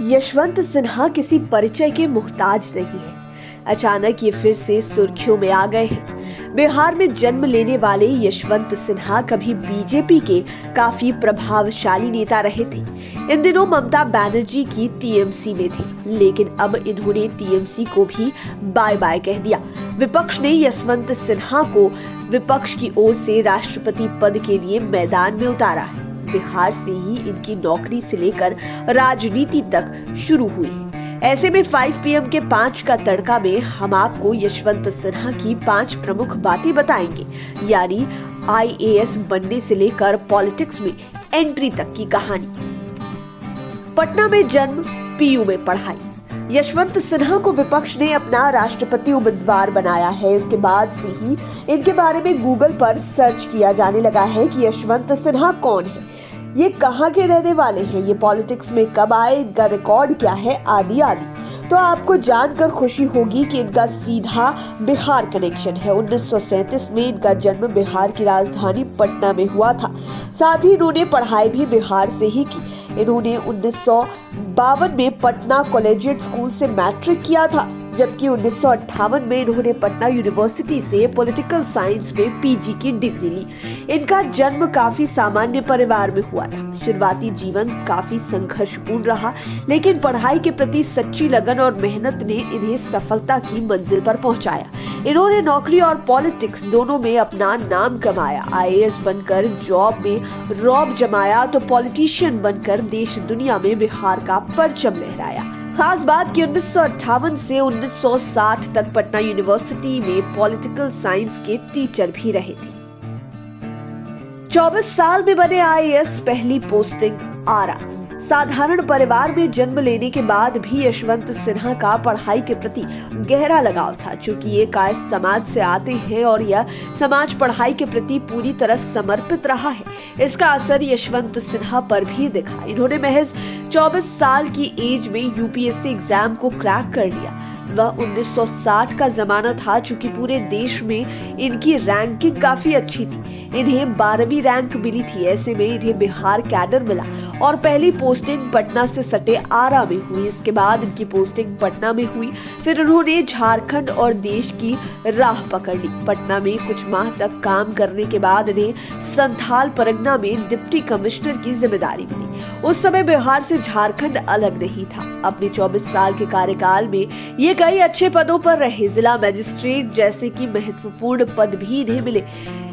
यशवंत सिन्हा किसी परिचय के मुहताज नहीं है। अचानक ये फिर से सुर्खियों में आ गए हैं। बिहार में जन्म लेने वाले यशवंत सिन्हा कभी बीजेपी के काफी प्रभावशाली नेता रहे थे। इन दिनों ममता बनर्जी की टीएमसी में थे, लेकिन अब इन्होंने टीएमसी को भी बाय बाय कह दिया। विपक्ष ने यशवंत सिन्हा को विपक्ष की ओर से राष्ट्रपति पद के लिए मैदान में उतारा है। बिहार से ही इनकी नौकरी से लेकर राजनीति तक शुरू हुई है। ऐसे में 5 PM के 5 का तड़का में हम आपको यशवंत सिन्हा की 5 प्रमुख बातें बताएंगे, यानी IAS बनने से लेकर पॉलिटिक्स में एंट्री तक की कहानी। पटना में जन्म, PU में पढ़ाई। यशवंत सिन्हा को विपक्ष ने अपना राष्ट्रपति उम्मीदवार बनाया है। इसके बाद से ही इनके बारे में गूगल पर सर्च किया जाने लगा है कि यशवंत सिन्हा कौन है, ये कहाँ के रहने वाले हैं, ये पॉलिटिक्स में कब आए, इनका रिकॉर्ड क्या है, आदि आदि। तो आपको जानकर खुशी होगी कि इनका सीधा बिहार कनेक्शन है। 1937 में इनका जन्म बिहार की राजधानी पटना में हुआ था। साथ ही इन्होंने पढ़ाई भी बिहार से ही की। इन्होंने 1952 में पटना कॉलेजिएट स्कूल से मैट्रिक किया था, जबकि 1958 में इन्होंने पटना यूनिवर्सिटी से पॉलिटिकल साइंस में PG की डिग्री ली। इनका जन्म काफी सामान्य परिवार में हुआ था। शुरुआती जीवन काफी संघर्षपूर्ण रहा, लेकिन पढ़ाई के प्रति सच्ची लगन और मेहनत ने इन्हें सफलता की मंजिल पर पहुंचाया। इन्होंने नौकरी और पॉलिटिक्स दोनों में अपना नाम कमाया। IAS बनकर जॉब में रौब जमाया तो पॉलिटिशियन बनकर देश दुनिया में बिहार का परचम लहराया। खास बात कि 1958 से 1960 तक पटना यूनिवर्सिटी में पॉलिटिकल साइंस के टीचर भी रहे थे। 24 साल में बने IAS, पहली पोस्टिंग आरा। साधारण परिवार में जन्म लेने के बाद भी यशवंत सिन्हा का पढ़ाई के प्रति गहरा लगाव था। चूंकि ये कायस्थ समाज से आते हैं और यह समाज पढ़ाई के प्रति पूरी तरह समर्पित रहा है, इसका असर यशवंत सिन्हा पर भी दिखा। इन्होंने महज 24 साल की एज में UPSC एग्जाम को क्रैक कर लिया। वह 1960 का जमाना था, चूंकि पूरे देश में इनकी रैंकिंग काफी अच्छी थी। इन्हें 12वीं रैंक मिली थी। ऐसे में इन्हें बिहार कैडर मिला और पहली पोस्टिंग पटना से सटे आरा में हुई। इसके बाद इनकी पोस्टिंग पटना में हुई। फिर उन्होंने झारखंड और देश की राह पकड़ ली। पटना में कुछ माह तक काम करने के बाद इन्हें संथाल परगना में डिप्टी कमिश्नर की जिम्मेदारी मिली। उस समय बिहार से झारखंड अलग नहीं था। अपने 24 साल के कार्यकाल में ये कई अच्छे पदों पर रहे। जिला मजिस्ट्रेट जैसे कि महत्वपूर्ण पद भी इन्हें मिले।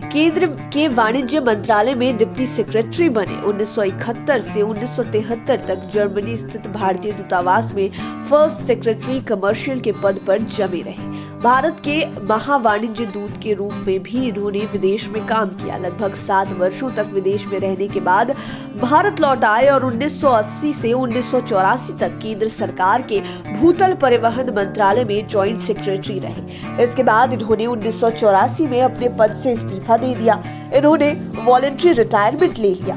केंद्र के वाणिज्य मंत्रालय में डिप्टी सेक्रेटरी बने। 1971 से 1973 तक जर्मनी स्थित भारतीय दूतावास में फर्स्ट सेक्रेटरी कमर्शियल के पद पर जमे रहे। भारत के महावाणिज्य दूत के रूप में भी इन्होंने विदेश में काम किया। लगभग 7 वर्षों तक विदेश में रहने के बाद भारत लौट आए और 1980 से 1984 तक केंद्र सरकार के भूतल परिवहन मंत्रालय में जॉइंट सेक्रेटरी रहे। इसके बाद इन्होंने 1984 में अपने पद से इस्तीफा दे दिया। इन्होंने वॉलंटरी रिटायरमेंट ले लिया।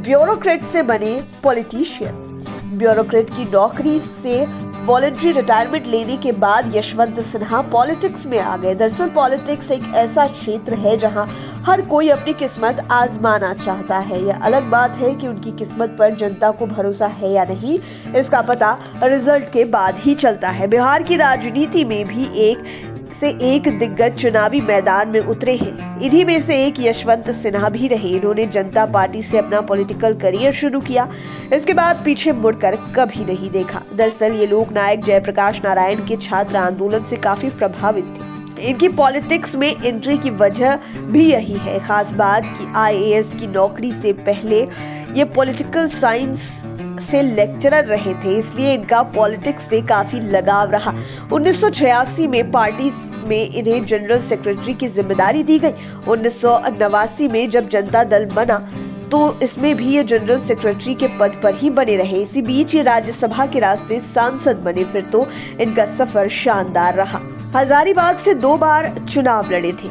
ब्यूरोक्रेट से बने पॉलिटिशियन। ब्यूरोक्रेट की नौकरी से वॉलंटरी रिटायरमेंट लेने के बाद यशवंत सिन्हा पॉलिटिक्स में आ गए। दरअसल पॉलिटिक्स एक ऐसा क्षेत्र है जहां हर कोई अपनी किस्मत आजमाना चाहता है। यह अलग बात है कि उनकी किस्मत पर जनता को भरोसा है या नहीं, इसका पता रिजल्ट के बाद ही चलता है। बिहार की राजनीति में भी एक से एक दिग्गज चुनावी मैदान में उतरे हैं। इन्हीं में से एक यशवंत सिन्हा भी रहे। इन्होंने जनता पार्टी से अपना पॉलिटिकल करियर शुरू किया। इसके बाद पीछे मुड़कर कभी नहीं देखा। दरअसल ये लोक नायक जयप्रकाश नारायण के छात्र आंदोलन से काफी प्रभावित थे। इनकी पॉलिटिक्स में एंट्री की वजह भी यही है। खास बात कि IAS की नौकरी से पहले ये पॉलिटिकल साइंस से लेक्चरर रहे थे, इसलिए इनका पॉलिटिक्स से काफी लगाव रहा। 1986 में पार्टी में इन्हें जनरल सेक्रेटरी की जिम्मेदारी दी गई। 1989 में जब जनता दल बना तो इसमें भी ये जनरल सेक्रेटरी के पद पर ही बने रहे। इसी बीच ये राज्यसभा के रास्ते सांसद बने। फिर तो इनका सफर शानदार रहा। हजारीबाग से 2 बार चुनाव लड़े थे।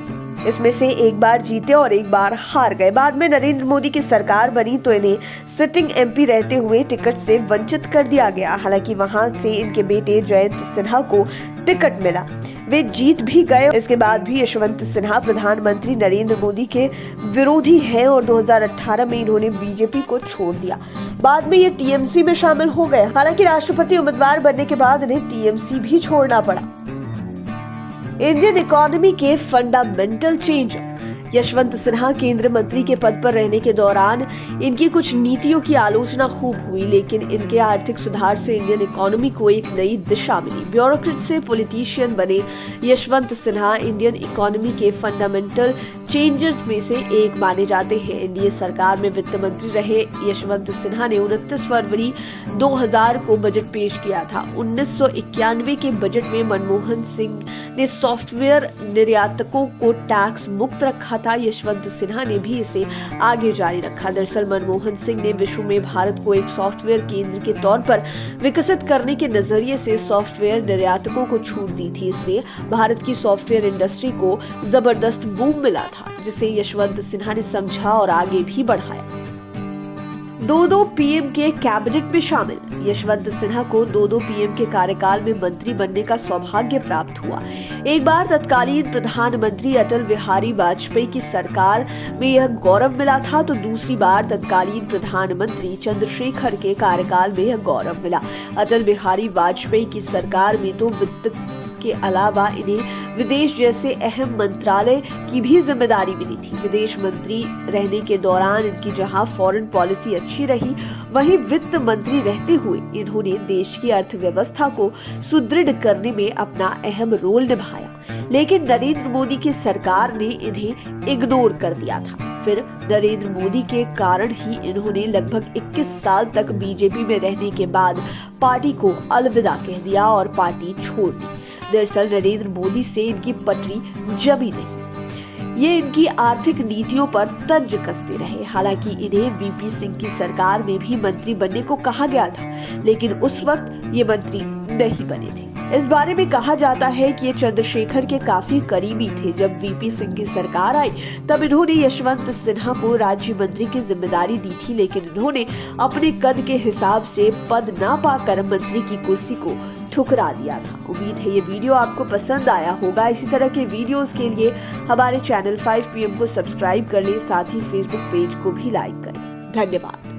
इसमें से एक बार जीते और एक बार हार गए। बाद में नरेंद्र मोदी की सरकार बनी तो इन्हें सिटिंग MP रहते हुए टिकट से वंचित कर दिया गया। हालांकि वहां से इनके बेटे जयंत सिन्हा को टिकट मिला। वे जीत भी गए। इसके बाद भी यशवंत सिन्हा प्रधानमंत्री नरेंद्र मोदी के विरोधी हैं और 2018 में इन्होंने बीजेपी को छोड़ दिया। बाद में ये टीएमसी में शामिल हो गए। हालांकि राष्ट्रपति उम्मीदवार बनने के बाद इन्हें टीएमसी भी छोड़ना पड़ा। इंडियन इकोनॉमी के फंडामेंटल चेंजर यशवंत सिन्हा केंद्रीय मंत्री के पद पर रहने के दौरान इनकी कुछ नीतियों की आलोचना खूब हुई, लेकिन इनके आर्थिक सुधार से इंडियन इकोनॉमी को एक नई दिशा मिली। ब्यूरोक्रेट से पॉलिटिशियन बने यशवंत सिन्हा इंडियन इकोनॉमी के फंडामेंटल चेंजर्स में से एक माने जाते हैं। एनडीए सरकार में वित्त मंत्री रहे यशवंत सिन्हा ने 29 फरवरी 2000 को बजट पेश किया था। 1991 के बजट में मनमोहन सिंह ने सॉफ्टवेयर निर्यातकों को टैक्स मुक्त रखा था। यशवंत सिन्हा ने भी इसे आगे जारी रखा। दरअसल मनमोहन सिंह ने विश्व में भारत को एक सॉफ्टवेयर केंद्र के तौर पर विकसित करने के नजरिए से सॉफ्टवेयर निर्यातकों को छूट दी थी। इससे भारत की सॉफ्टवेयर इंडस्ट्री को जबरदस्त बूम मिला था, जिसे यशवंत सिन्हा ने समझा और आगे भी बढ़ाया। दो पीएम के कैबिनेट में शामिल यशवंत सिन्हा को दो पीएम के कार्यकाल में मंत्री बनने का सौभाग्य प्राप्त हुआ। एक बार तत्कालीन प्रधानमंत्री अटल बिहारी वाजपेयी की सरकार में यह गौरव मिला था, तो दूसरी बार तत्कालीन प्रधानमंत्री चंद्रशेखर के कार्यकाल में यह गौरव मिला। अटल बिहारी वाजपेयी की सरकार में तो वित्त के अलावा इन्हें विदेश जैसे अहम मंत्रालय की भी जिम्मेदारी मिली थी। विदेश मंत्री रहने के दौरान इनकी जहां फॉरेन पॉलिसी अच्छी रही, वहीं वित्त मंत्री रहते हुए इन्होंने देश की अर्थव्यवस्था को सुदृढ़ करने में अपना अहम रोल निभाया। लेकिन नरेंद्र मोदी की सरकार ने इन्हें इग्नोर कर दिया था। फिर नरेंद्र मोदी के कारण ही इन्होंने लगभग 21 साल तक बीजेपी में रहने के बाद पार्टी को अलविदा कह दिया और पार्टी छोड़ दी। दरअसल नरेंद्र मोदी से इनकी पटरी जमी नहीं। ये इनकी आर्थिक नीतियों पर तंज कसते रहे। हालांकि इन्हें वीपी सिंह की सरकार में भी मंत्री बनने को कहा गया था, लेकिन उस वक्त ये मंत्री नहीं बने थे। इस बारे में कहा जाता है कि ये चंद्रशेखर के काफी करीबी थे। जब वीपी सिंह की सरकार आई तब इन्होंने यशवंत सिन्हा को राज्य मंत्री की जिम्मेदारी दी थी, लेकिन इन्होंने अपने कद के हिसाब से पद ना पाकर मंत्री की कुर्सी को ठुकरा दिया था। उम्मीद है ये वीडियो आपको पसंद आया होगा। इसी तरह के वीडियोस के लिए हमारे चैनल 5 PM को सब्सक्राइब कर लें, साथ ही फेसबुक पेज को भी लाइक करें। धन्यवाद।